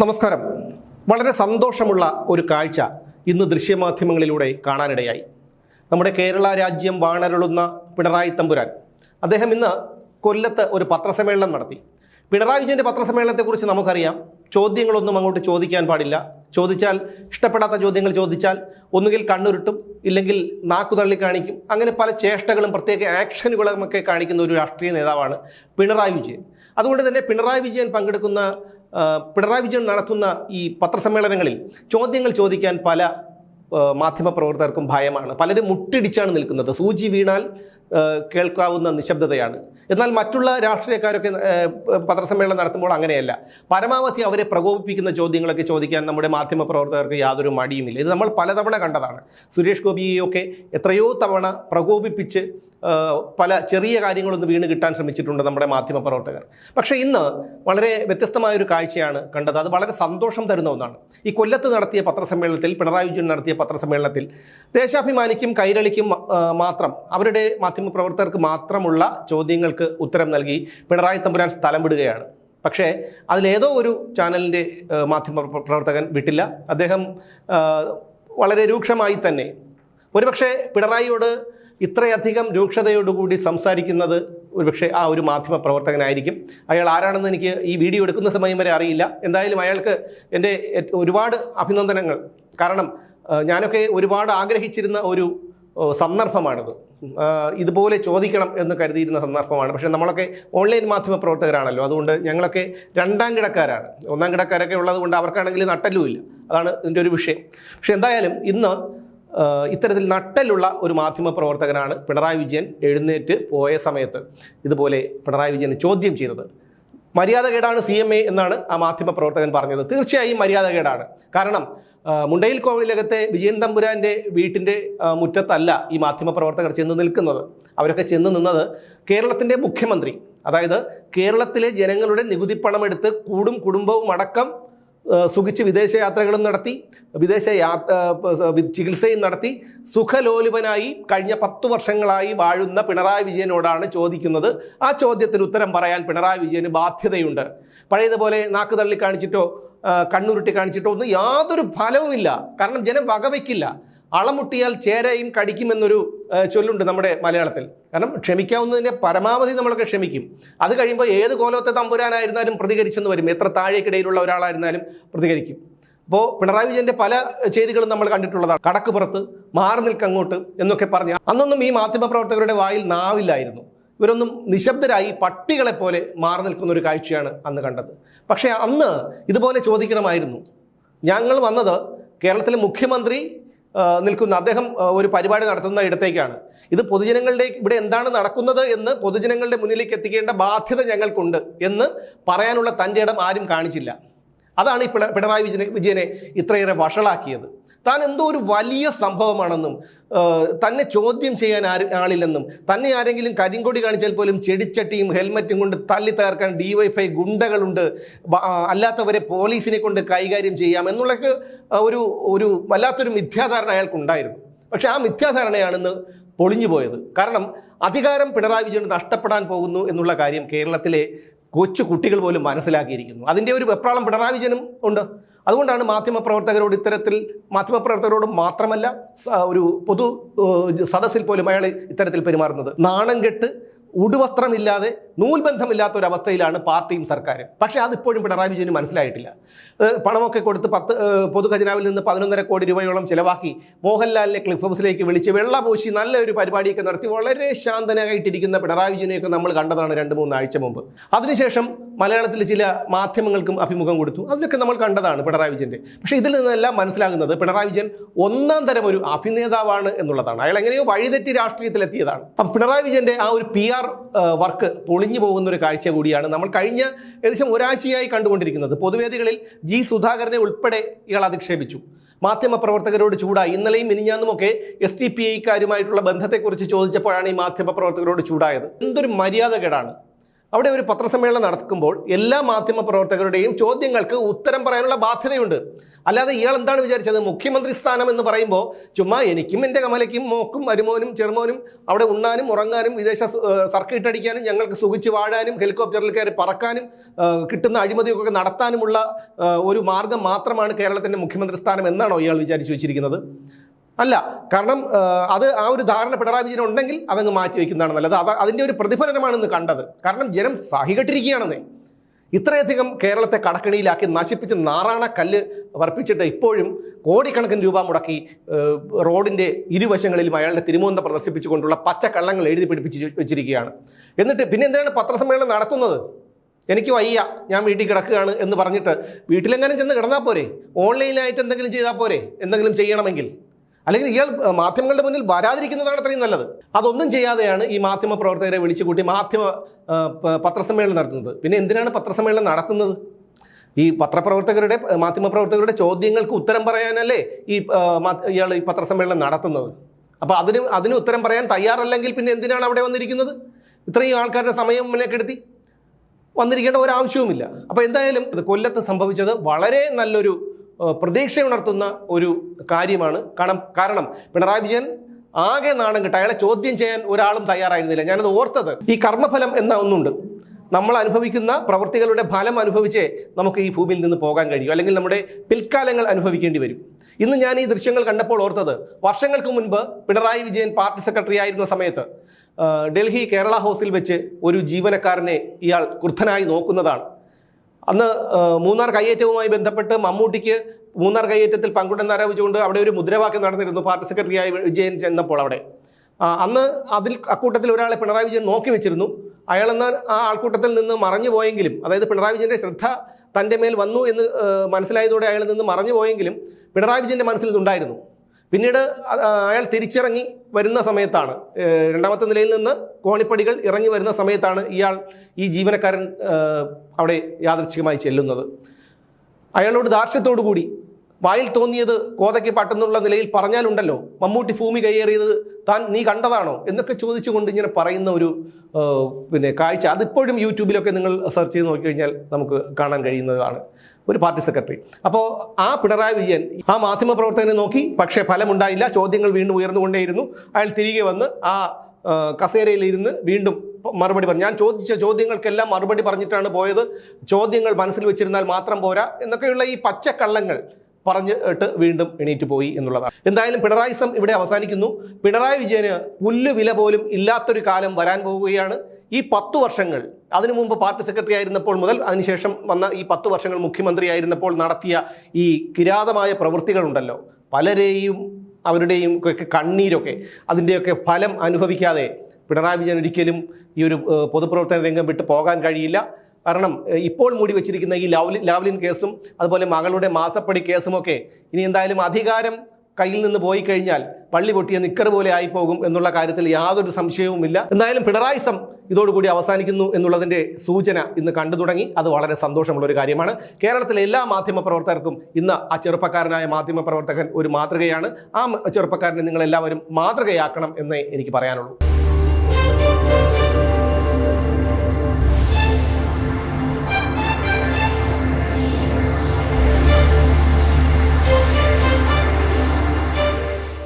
നമസ്കാരം. വളരെ സന്തോഷമുള്ള ഒരു കാഴ്ച ഇന്ന് ദൃശ്യമാധ്യമങ്ങളിലൂടെ കാണാനിടയായി. നമ്മുടെ കേരള രാജ്യം വാണരുളുന്ന പിണറായി തമ്പുരാൻ അദ്ദേഹം ഇന്ന് കൊല്ലത്ത് ഒരു പത്രസമ്മേളനം നടത്തി. പിണറായി വിജയൻ്റെ പത്രസമ്മേളനത്തെക്കുറിച്ച് നമുക്കറിയാം. ചോദ്യങ്ങളൊന്നും അങ്ങോട്ട് ചോദിക്കാൻ പാടില്ല. ചോദിച്ചാൽ ഇഷ്ടപ്പെടാത്ത ചോദ്യങ്ങൾ ചോദിച്ചാൽ ഒന്നുകിൽ കണ്ണുരുട്ടും, ഇല്ലെങ്കിൽ നാക്കുതള്ളി കാണിക്കും. അങ്ങനെ പല ചേഷ്ടകളും പ്രത്യേക ആക്ഷനുകളുമൊക്കെ കാണിക്കുന്ന ഒരു രാഷ്ട്രീയ നേതാവാണ് പിണറായി വിജയൻ. അതുകൊണ്ട് തന്നെ പിണറായി വിജയൻ നടത്തുന്ന ഈ പത്രസമ്മേളനങ്ങളിൽ ചോദ്യങ്ങൾ ചോദിക്കാൻ പല മാധ്യമപ്രവർത്തകർക്കും ഭയമാണ്. പലരും മുട്ടിടിച്ചാണ് നിൽക്കുന്നത്. സൂചി വീണാൽ കേൾക്കാവുന്ന നിശബ്ദതയാണ്. എന്നാൽ മറ്റുള്ള രാഷ്ട്രീയക്കാരൊക്കെ പത്രസമ്മേളനം നടത്തുമ്പോൾ അങ്ങനെയല്ല. പരമാവധി അവരെ പ്രകോപിപ്പിക്കുന്ന ചോദ്യങ്ങളൊക്കെ ചോദിക്കാൻ നമ്മുടെ മാധ്യമപ്രവർത്തകർക്ക് യാതൊരു മടിയുമില്ല. ഇത് നമ്മൾ പലതവണ കണ്ടതാണ്. സുരേഷ് ഗോപിയെയൊക്കെ എത്രയോ തവണ പ്രകോപിപ്പിച്ച് പല ചെറിയ കാര്യങ്ങളൊന്ന് വീണ് കിട്ടാൻ ശ്രമിച്ചിട്ടുണ്ട് നമ്മുടെ മാധ്യമപ്രവർത്തകർ. പക്ഷേ ഇന്ന് വളരെ വ്യത്യസ്തമായൊരു കാഴ്ചയാണ് കണ്ടത്. അത് വളരെ സന്തോഷം തരുന്ന ഒന്നാണ്. ഈ കൊല്ലത്ത് നടത്തിയ പത്രസമ്മേളനത്തിൽ, പിണറായി വിജയൻ നടത്തിയ പത്രസമ്മേളനത്തിൽ ദേശാഭിമാനിക്കും കൈരളിക്കും മാത്രം, അവരുടെ മാധ്യമപ്രവർത്തകർക്ക് മാത്രമുള്ള ചോദ്യങ്ങൾക്ക് ഉത്തരം നൽകി പിണറായി തമ്പുരാൻ സ്ഥലം വിടുകയാണ്. പക്ഷേ അതിലേതോ ഒരു ചാനലിൻ്റെ മാധ്യമപ്രവർത്തകൻ വിട്ടില്ല. അദ്ദേഹം വളരെ രൂക്ഷമായി തന്നെ, ഒരുപക്ഷെ പിണറായിയോട് ഇത്രയധികം രൂക്ഷതയോടുകൂടി സംസാരിക്കുന്നത് ഒരുപക്ഷെ ആ ഒരു മാധ്യമ പ്രവർത്തകനായിരിക്കും. അയാൾ ആരാണെന്ന് എനിക്ക് ഈ വീഡിയോ എടുക്കുന്ന സമയം വരെ അറിയില്ല. എന്തായാലും അയാൾക്ക് എൻ്റെ ഒരുപാട് അഭിനന്ദനങ്ങൾ. കാരണം ഞാനൊക്കെ ഒരുപാട് ആഗ്രഹിച്ചിരുന്ന ഒരു സന്ദർഭമാണിത്. ഇതുപോലെ ചോദിക്കണം എന്ന് കരുതിയിരുന്ന സന്ദർഭമാണ്. പക്ഷേ നമ്മളൊക്കെ ഓൺലൈൻ മാധ്യമ പ്രവർത്തകരാണല്ലോ. അതുകൊണ്ട് ഞങ്ങളൊക്കെ രണ്ടാം കിടക്കാരാണ്. ഒന്നാം കിടക്കാരൊക്കെ ഉള്ളത് കൊണ്ട് അവർക്കാണെങ്കിൽ നട്ടലുമില്ല. അതാണ് ഇതിൻ്റെ ഒരു വിഷയം. പക്ഷെ എന്തായാലും ഇന്ന് ഇത്തരത്തിൽ നട്ടലുള്ള ഒരു മാധ്യമ പ്രവർത്തകനാണ് പിണറായി വിജയൻ എഴുന്നേറ്റ് പോയ സമയത്ത് ഇതുപോലെ പിണറായി വിജയനെ ചോദ്യം ചെയ്തത്. മര്യാദകേടാണ് CMA എന്നാണ് ആ മാധ്യമ പ്രവർത്തകൻ പറഞ്ഞത്. തീർച്ചയായും മര്യാദകേടാണ്. കാരണം മുണ്ടയിൽ കോവിലകത്തെ വിജയൻ തമ്പുരാൻ്റെ വീട്ടിൻ്റെ മുറ്റത്തല്ല ഈ മാധ്യമ പ്രവർത്തകർ ചെന്ന് നിൽക്കുന്നത്. അവരൊക്കെ ചെന്ന് നിന്നത് കേരളത്തിൻ്റെ മുഖ്യമന്ത്രി, അതായത് കേരളത്തിലെ ജനങ്ങളുടെ നികുതിപ്പണം എടുത്ത് കുടുംബവും അടക്കം സുഖിച്ച് വിദേശയാത്രകളും നടത്തി, ചികിത്സയും നടത്തി സുഖലോലുപനായി കഴിഞ്ഞ 10 വർഷങ്ങളായി വാഴുന്ന പിണറായി വിജയനോടാണ് ചോദിക്കുന്നത്. ആ ചോദ്യത്തിന് ഉത്തരം പറയാൻ പിണറായി വിജയന് ബാധ്യതയുണ്ട്. പഴയതുപോലെ നാക്ക് തള്ളി കാണിച്ചിട്ടോ കണ്ണുരുട്ടി കാണിച്ചിട്ടോ ഒന്നും യാതൊരു ഫലവുമില്ല. കാരണം ജനം വകവയ്ക്കില്ല. അളമുട്ടിയാൽ ചേരയും കടിക്കുമെന്നൊരു ചൊല്ലുണ്ട് നമ്മുടെ മലയാളത്തിൽ. കാരണം ക്ഷമിക്കാവുന്നതിൻ്റെ പരമാവധി നമ്മളൊക്കെ ക്ഷമിക്കും. അത് കഴിയുമ്പോൾ ഏത് കോലത്തെ തമ്പുരാനായിരുന്നാലും പ്രതികരിച്ചെന്ന് വരും. എത്ര താഴേക്കിടയിലുള്ള ഒരാളായിരുന്നാലും പ്രതികരിക്കും. അപ്പോൾ പിണറായി വിജയൻ്റെ പല ചെയ്തികളും നമ്മൾ കണ്ടിട്ടുള്ളതാണ്. കടക്ക് പുറത്ത്, മാറി നിൽക്കങ്ങോട്ട് എന്നൊക്കെ പറഞ്ഞ് അന്നൊന്നും ഈ മാധ്യമപ്രവർത്തകരുടെ വായിൽ നാവില്ലായിരുന്നു. ഇവരൊന്നും നിശബ്ദരായി പട്ടികളെപ്പോലെ മാറി നിൽക്കുന്ന ഒരു കാഴ്ചയാണ് അന്ന് കണ്ടത്. പക്ഷേ അന്ന് ഇതുപോലെ ചോദിക്കണമായിരുന്നു. ഞങ്ങൾ വന്നത് കേരളത്തിലെ മുഖ്യമന്ത്രി നിൽക്കുന്ന, അദ്ദേഹം ഒരു പരിപാടി നടത്തുന്ന ഇടത്തേക്കാണ്. ഇത് പൊതുജനങ്ങളുടെ ഇവിടെ എന്താണ് നടക്കുന്നത് എന്ന് പൊതുജനങ്ങളുടെ മുന്നിലേക്ക് എത്തിക്കേണ്ട ബാധ്യത ഞങ്ങൾക്കുണ്ട് എന്ന് പറയാനുള്ള തൻ്റെ ഇടം ആരും കാണിച്ചില്ല. അതാണ് ഈ പിണറായി വിജയനെ ഇത്രയേറെ വഷളാക്കിയത്. താൻ എന്തോ ഒരു വലിയ സംഭവമാണെന്നും തന്നെ ചോദ്യം ചെയ്യാൻ ആളില്ലെന്നും, തന്നെ ആരെങ്കിലും കരിങ്കൊടി കാണിച്ചാൽ പോലും ചെടിച്ചട്ടിയും ഹെൽമറ്റും കൊണ്ട് തല്ലി തകർക്കാൻ DYFI ഗുണ്ടകളുണ്ട്, അല്ലാത്തവരെ പോലീസിനെ കൊണ്ട് കൈകാര്യം ചെയ്യാം എന്നുള്ളൊക്കെ ഒരു വല്ലാത്തൊരു മിഥ്യാധാരണ അയാൾക്കുണ്ടായിരുന്നു. പക്ഷേ ആ മിഥ്യാധാരണയാണെന്ന് പൊളിഞ്ഞു പോയത്. കാരണം അധികാരം പിണറായി വിജയന് നഷ്ടപ്പെടാൻ പോകുന്നു എന്നുള്ള കാര്യം കേരളത്തിലെ കൊച്ചു കുട്ടികൾ പോലും മനസ്സിലാക്കിയിരിക്കുന്നു. അതിൻ്റെ ഒരു വെപ്രാളം പിണറായി വിജയനും ഉണ്ട്. അതുകൊണ്ടാണ് മാധ്യമപ്രവർത്തകരോട് മാത്രമല്ല ഒരു പൊതു സദസ്സിൽ പോലും അയാൾ ഇത്തരത്തിൽ പെരുമാറുന്നത്. നാണം കെട്ട് ഉടുവസ്ത്രമില്ലാതെ നൂൽബന്ധമില്ലാത്ത ഒരവസ്ഥയിലാണ് പാർട്ടിയും സർക്കാരും. പക്ഷേ അതിപ്പോഴും പിണറായി വിജയന് മനസ്സിലായിട്ടില്ല. പണമൊക്കെ കൊടുത്ത് പൊതുഖജനാവിൽ നിന്ന് 11.5 കോടി രൂപയോളം ചിലവാക്കി മോഹൻലാലിനെ ക്ലിഫ് ഹൗസിലേക്ക് വിളിച്ച് വെള്ളപൂശി നല്ലൊരു പരിപാടിയൊക്കെ നടത്തി വളരെ ശാന്തനായിട്ടിരിക്കുന്ന പിണറായി വിജയനെയൊക്കെ നമ്മൾ കണ്ടതാണ് 2-3 ആഴ്ച മുമ്പ്. അതിനുശേഷം മലയാളത്തിൽ ചില മാധ്യമങ്ങൾക്കും അഭിമുഖം കൊടുത്തു. അതിലൊക്കെ നമ്മൾ കണ്ടതാണ് പിണറായി വിജയൻ്റെ. പക്ഷേ ഇതിൽ നിന്നെല്ലാം മനസ്സിലാകുന്നത് പിണറായി വിജയൻ ഒന്നാം തരം ഒരു അഭിനേതാവാണ് എന്നുള്ളതാണ്. അയാൾ എങ്ങനെയോ വഴിതെറ്റി രാഷ്ട്രീയത്തിലെത്തിയതാണ്. അപ്പം പിണറായി വിജയൻ്റെ ആ ഒരു PR വർക്ക് പൊളിഞ്ഞു പോകുന്ന ഒരു കാഴ്ച കൂടിയാണ് നമ്മൾ കഴിഞ്ഞ ഏകദേശം ഒരാഴ്ചയായി കണ്ടുകൊണ്ടിരിക്കുന്നത്. പൊതുവേദികളിൽ G. സുധാകരനെ ഉൾപ്പെടെ ഇയാൾ അധിക്ഷേപിച്ചു. മാധ്യമപ്രവർത്തകരോട് ചൂടായി. ഇന്നലെയും മിനിഞ്ഞാന്നുമൊക്കെ STPIക്കാരുമായിട്ടുള്ള ബന്ധത്തെക്കുറിച്ച് ചോദിച്ചപ്പോഴാണ് ഈ മാധ്യമപ്രവർത്തകരോട് ചൂടായത്. എന്തൊരു മര്യാദകേടാണ്. അവിടെ ഒരു പത്രസമ്മേളനം നടക്കുമ്പോൾ എല്ലാ മാധ്യമപ്രവർത്തകരുടെയും ചോദ്യങ്ങൾക്ക് ഉത്തരം പറയാനുള്ള ബാധ്യതയുണ്ട്. അല്ലാതെ ഇയാൾ എന്താണ് വിചാരിച്ചത്? മുഖ്യമന്ത്രി സ്ഥാനം എന്ന് പറയുമ്പോൾ ചുമ്മാ എനിക്കും എൻ്റെ കമലയ്ക്കും മോക്കും മരുമോനും ചെറുമോനും അവിടെ ഉണ്ണാനും ഉറങ്ങാനും വിദേശ സർക്കിട്ട് അടിക്കാനും ഞങ്ങൾക്ക് സുഖിച്ച് വാഴാനും ഹെലികോപ്റ്ററിൽ കയറി പറക്കാനും കിട്ടുന്ന അഴിമതിയൊക്കെ നടത്താനുമുള്ള ഒരു മാർഗം മാത്രമാണ് കേരളത്തിൻ്റെ മുഖ്യമന്ത്രി സ്ഥാനം എന്നാണോ ഇയാൾ വിചാരിച്ചു വെച്ചിരിക്കുന്നത്? അല്ല. കാരണം അത് ആ ഒരു ധാരണ പിണറായി വിജയൻ ഉണ്ടെങ്കിൽ അതങ്ങ് മാറ്റി വയ്ക്കുന്നതാണ് നല്ലത്. അതിൻ്റെ ഒരു പ്രതിഫലനമാണെന്ന് കണ്ടത്. കാരണം ജനം സഹികെട്ടിരിക്കുകയാണെന്നേ. ഇത്രയധികം കേരളത്തെ കടക്കണിയിലാക്കി നശിപ്പിച്ച് നാറാണ കല്ല് വർപ്പിച്ചിട്ട് ഇപ്പോഴും കോടിക്കണക്കിന് രൂപ മുടക്കി റോഡിൻ്റെ ഇരുവശങ്ങളിലും അയാളുടെ തിരുമോന്ത പ്രദർശിപ്പിച്ചുകൊണ്ടുള്ള പച്ചക്കള്ളങ്ങൾ എഴുതി പിടിപ്പിച്ച് വെച്ചിരിക്കുകയാണ്. എന്നിട്ട് പിന്നെ എന്തിനാണ് പത്രസമ്മേളനം നടത്തുന്നത്? എനിക്ക് വയ്യ, ഞാൻ വീട്ടിൽ കിടക്കുകയാണ് എന്ന് പറഞ്ഞിട്ട് വീട്ടിലെങ്ങാനും ചെന്ന് കിടന്നാൽ പോരെ? ഓൺലൈനായിട്ട് എന്തെങ്കിലും ചെയ്താൽ പോരെ? എന്തെങ്കിലും ചെയ്യണമെങ്കിൽ. അല്ലെങ്കിൽ ഇയാൾ മാധ്യമങ്ങളുടെ മുന്നിൽ വരാതിരിക്കുന്നതാണ് അത്രയും നല്ലത്. അതൊന്നും ചെയ്യാതെയാണ് ഈ മാധ്യമ പ്രവർത്തകരെ വിളിച്ചുകൂട്ടി പത്രസമ്മേളനം നടത്തുന്നത്. പിന്നെ എന്തിനാണ് പത്രസമ്മേളനം നടത്തുന്നത്? ഈ മാധ്യമപ്രവർത്തകരുടെ ചോദ്യങ്ങൾക്ക് ഉത്തരം പറയാനല്ലേ ഇയാൾ ഈ പത്രസമ്മേളനം നടത്തുന്നത്? അപ്പോൾ അതിന് ഉത്തരം പറയാൻ തയ്യാറല്ലെങ്കിൽ പിന്നെ എന്തിനാണ് അവിടെ വന്നിരിക്കുന്നത്? ഇത്രയും ആൾക്കാരുടെ സമയം മുന്നേക്കെടുത്തി വന്നിരിക്കേണ്ട ഒരാവശ്യവുമില്ല. അപ്പോൾ എന്തായാലും കൊല്ലത്ത് സംഭവിച്ചത് വളരെ നല്ലൊരു പ്രതീക്ഷയുണർത്തുന്ന ഒരു കാര്യമാണ്. കാരണം പിണറായി വിജയൻ ആകെ നാണം കിട്ട. അയാളെ ചോദ്യം ചെയ്യാൻ ഒരാളും തയ്യാറായിരുന്നില്ല. ഞാനത് ഓർത്തത്, ഈ കർമ്മഫലം എന്ന ഒന്നുണ്ട്. നമ്മൾ അനുഭവിക്കുന്ന പ്രവൃത്തികളുടെ ഫലം അനുഭവിച്ചേ നമുക്ക് ഈ ഭൂമിയിൽ നിന്ന് പോകാൻ കഴിയും, അല്ലെങ്കിൽ നമ്മുടെ പിൽക്കാലങ്ങൾ അനുഭവിക്കേണ്ടി വരും. ഇന്ന് ഞാൻ ഈ ദൃശ്യങ്ങൾ കണ്ടപ്പോൾ ഓർത്തത്, വർഷങ്ങൾക്ക് മുൻപ് പിണറായി വിജയൻ പാർട്ടി സെക്രട്ടറി ആയിരുന്ന സമയത്ത് ഡൽഹി കേരള ഹൗസിൽ വെച്ച് ഒരു ജീവനക്കാരനെ ഇയാൾ ക്രുദ്ധനായി നോക്കുന്നതാണ്. അന്ന് മൂന്നാർ കയ്യേറ്റവുമായി ബന്ധപ്പെട്ട് മമ്മൂട്ടിക്ക് മൂന്നാർ കയ്യേറ്റത്തിൽ പങ്കുണ്ടെന്ന് ആരോപിച്ചുകൊണ്ട് അവിടെ ഒരു മുദ്രാവാക്യം നടന്നിരുന്നു പാർട്ടി സെക്രട്ടറിയായി വിജയൻ ചെന്നപ്പോൾ. അവിടെ അന്ന് അക്കൂട്ടത്തിൽ ഒരാളെ പിണറായി വിജയൻ നോക്കി വെച്ചിരുന്നു. അയാളെന്ന് ആ ആൾക്കൂട്ടത്തിൽ നിന്ന് മറഞ്ഞു പോയെങ്കിലും, അതായത് പിണറായി വിജയൻ്റെ ശ്രദ്ധ തൻ്റെ മേൽ വന്നു എന്ന് മനസ്സിലായതോടെ അയാളിൽ നിന്ന് മറഞ്ഞു പോയെങ്കിലും പിണറായി വിജയൻ്റെ മനസ്സിൽ ഇതുണ്ടായിരുന്നു. പിന്നീട് അയാൾ തിരിച്ചിറങ്ങി വരുന്ന സമയത്താണ്, രണ്ടാമത്തെ നിലയിൽ നിന്ന് കോണിപ്പടികൾ ഇറങ്ങി വരുന്ന സമയത്താണ് ഈ ജീവനക്കാരൻ അവിടെ യാദൃച്ഛികമായി ചെല്ലുന്നത്. അയാളോട് ധാർഷ്ട്യത്തോടു കൂടി വായിൽ തോന്നിയത് കോതയ്ക്ക് പാട്ടെന്നുള്ള നിലയിൽ പറഞ്ഞാലുണ്ടല്ലോ, മമ്മൂട്ടി ഭൂമി കയ്യേറിയത് നീ കണ്ടതാണോ എന്നൊക്കെ ചോദിച്ചുകൊണ്ട് ഇങ്ങനെ പറയുന്ന ഒരു കാഴ്ച, അതിപ്പോഴും യൂട്യൂബിലൊക്കെ നിങ്ങൾ സെർച്ച് ചെയ്ത് നോക്കിക്കഴിഞ്ഞാൽ നമുക്ക് കാണാൻ കഴിയുന്നതാണ്. ഒരു പാർട്ടി സെക്രട്ടറി. അപ്പോൾ ആ പിണറായി വിജയൻ ആ മാധ്യമപ്രവർത്തകനെ നോക്കി, പക്ഷേ ഫലമുണ്ടായില്ല. ചോദ്യങ്ങൾ വീണ്ടും ഉയർന്നുകൊണ്ടേയിരുന്നു. അയാൾ തിരികെ വന്ന് ആ കസേരയിലിരുന്ന് വീണ്ടും മറുപടി പറഞ്ഞു. ഞാൻ ചോദിച്ച ചോദ്യങ്ങൾക്കെല്ലാം മറുപടി പറഞ്ഞിട്ടാണ് പോയത്, ചോദ്യങ്ങൾ മനസ്സിൽ വെച്ചിരുന്നാൽ മാത്രം പോരാ എന്നൊക്കെയുള്ള ഈ പച്ചക്കള്ളങ്ങൾ പറഞ്ഞിട്ട് വീണ്ടും എണീറ്റ് പോയി എന്നുള്ളതാണ്. എന്തായാലും പിണറായിസം ഇവിടെ അവസാനിക്കുന്നു. പിണറായി വിജയന് പുല്ല് വില പോലും ഇല്ലാത്തൊരു കാലം വരാൻ പോവുകയാണ്. ഈ 10 വർഷങ്ങൾ, അതിനു മുമ്പ് പാർട്ടി സെക്രട്ടറി ആയിരുന്നപ്പോൾ മുതൽ അതിനുശേഷം വന്ന ഈ 10 വർഷങ്ങൾ മുഖ്യമന്ത്രി ആയിരുന്നപ്പോൾ നടത്തിയ ഈ കിരാതമായ പ്രവൃത്തികളുണ്ടല്ലോ, പലരെയും അവരുടെയും ഒക്കെ കണ്ണീരൊക്കെ അതിൻ്റെയൊക്കെ ഫലം അനുഭവിക്കാതെ പിണറായി വിജയൻ ഒരിക്കലും ഈ ഒരു പൊതുപ്രവർത്തന രംഗം വിട്ട് പോകാൻ കഴിയില്ല. കാരണം ഇപ്പോൾ മൂടി വെച്ചിരിക്കുന്ന ഈ ലാവ്ലിൻ കേസും അതുപോലെ മകളുടെ മാസപ്പടി കേസുമൊക്കെ ഇനി എന്തായാലും അധികാരം കയ്യിൽ നിന്ന് പോയി കഴിഞ്ഞാൽ പള്ളി പൊട്ടിയ നിക്കർ പോലെ ആയിപ്പോകും എന്നുള്ള കാര്യത്തിൽ യാതൊരു സംശയവുമില്ല. എന്തായാലും പിണറായിസം ഇതോടുകൂടി അവസാനിക്കുന്നു എന്നുള്ളതിൻ്റെ സൂചന ഇന്ന് കണ്ടു തുടങ്ങി. അത് വളരെ സന്തോഷമുള്ളൊരു കാര്യമാണ്. കേരളത്തിലെ എല്ലാ മാധ്യമപ്രവർത്തകർക്കും ഇന്ന് ആ ചെറുപ്പക്കാരനായ മാധ്യമപ്രവർത്തകൻ ഒരു മാതൃകയാണ്. ആ ചെറുപ്പക്കാരനെ നിങ്ങളെല്ലാവരും മാതൃകയാക്കണം എന്നേ എനിക്ക് പറയാനുള്ളൂ.